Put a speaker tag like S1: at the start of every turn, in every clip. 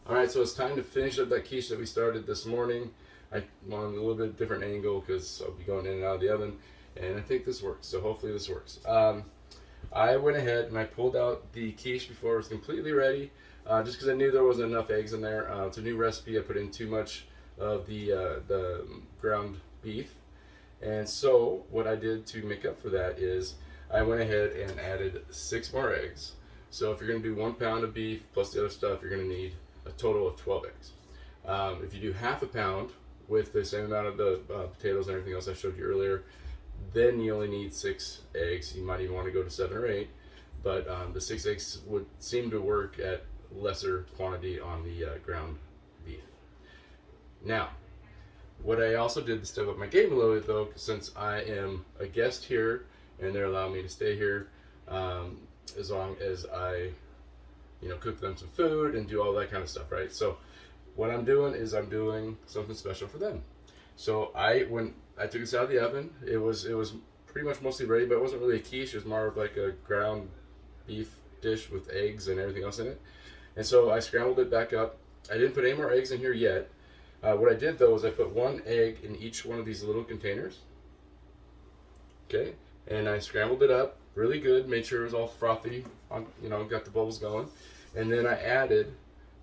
S1: All right, so it's time to finish up that quiche that we started this morning. I'm on a little bit different angle because I'll be going in and out of the oven, and I think this works. So hopefully this works. I went ahead and I pulled out the quiche before it was completely ready, just because I knew there wasn't enough eggs in there. It's a new recipe. I put in too much of the ground beef, and so what I did to make up for that is I went ahead and added 6 more eggs. So if you're going to do 1 pound of beef plus the other stuff, you're going to need a total of 12 eggs. If you do half a pound with the same amount of the potatoes and everything else I showed you earlier, then you only need 6 eggs. You might even want to go to 7 or 8, but the 6 eggs would seem to work at lesser quantity on the ground beef. Now, what I also did to step up my game a little bit though, since I am a guest here and they're allowing me to stay here, as long as I cook them some food and do all that kind of stuff, right? So what I'm doing is I'm doing something special for them. So when I took this out of the oven, it was pretty much mostly ready, but it wasn't really a quiche. It was more of like a ground beef dish with eggs and everything else in it. And so I scrambled it back up. I didn't put any more eggs in here yet. What I did though is I put 1 egg in each one of these little containers. Okay, and I scrambled it up really good, made sure it was all frothy, got the bubbles going. And then I added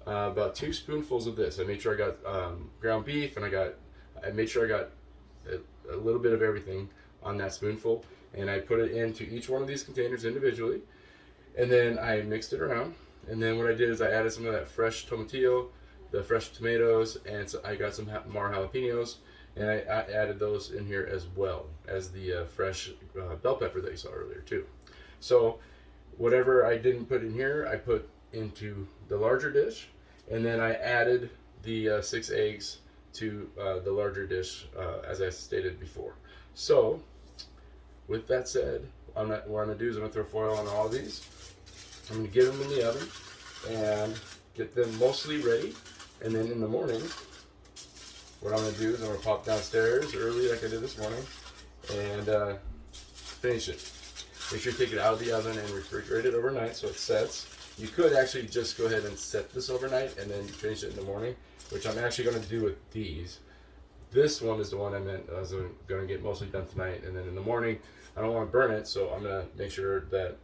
S1: about 2 spoonfuls of this. I made sure I got ground beef, and I made sure I got a little bit of everything on that spoonful, and I put it into each one of these containers individually, and then I mixed it around. And then what I did is I added some of that fresh tomatillo, the fresh tomatoes, and so I got some more jalapenos, and I added those in here as well as the fresh bell pepper that you saw earlier too. So whatever I didn't put in here, I put into the larger dish, and then I added the 6 eggs to the larger dish, as I stated before. So with that said, what I'm going to do is I'm going to throw foil on all of these. I'm going to get them in the oven and get them mostly ready, and then in the morning what I'm going to do is I'm going to pop downstairs early like I did this morning and finish it. Make sure you take it out of the oven and refrigerate it overnight so it sets. You could actually just go ahead and set this overnight and then finish it in the morning, which I'm actually going to do with these. This one is the one I meant I was going to get mostly done tonight, and then in the morning I don't want to burn it, so I'm going to make sure that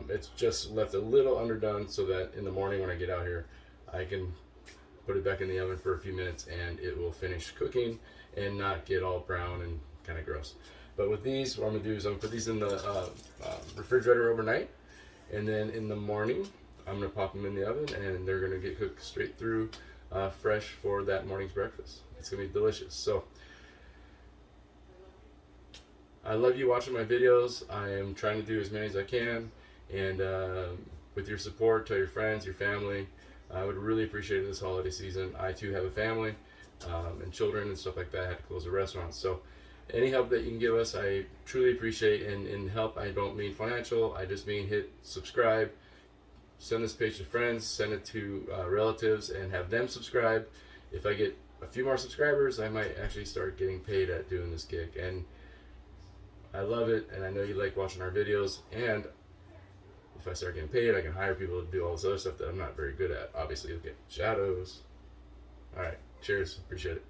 S1: it's just left a little underdone so that in the morning when I get out here I can put it back in the oven for a few minutes and it will finish cooking and not get all brown and kind of gross. But with these, what I'm going to do is I'm going to put these in the refrigerator overnight, and then in the morning I'm going to pop them in the oven and they're going to get cooked straight through, fresh for that morning's breakfast. It's going to be delicious. So I love you watching my videos. I am trying to do as many as I can, and with your support, tell your friends, your family. I would really appreciate it this holiday season. I too have a family and children and stuff like that. I had to close a restaurant, so any help that you can give us, I truly appreciate. And in help, I don't mean financial. I just mean hit subscribe, send this page to friends, send it to relatives, and have them subscribe. If I get a few more subscribers, I might actually start getting paid at doing this gig. And I love it, and I know you like watching our videos. And if I start getting paid, I can hire people to do all this other stuff that I'm not very good at. Obviously, okay, shadows. All right, cheers. Appreciate it.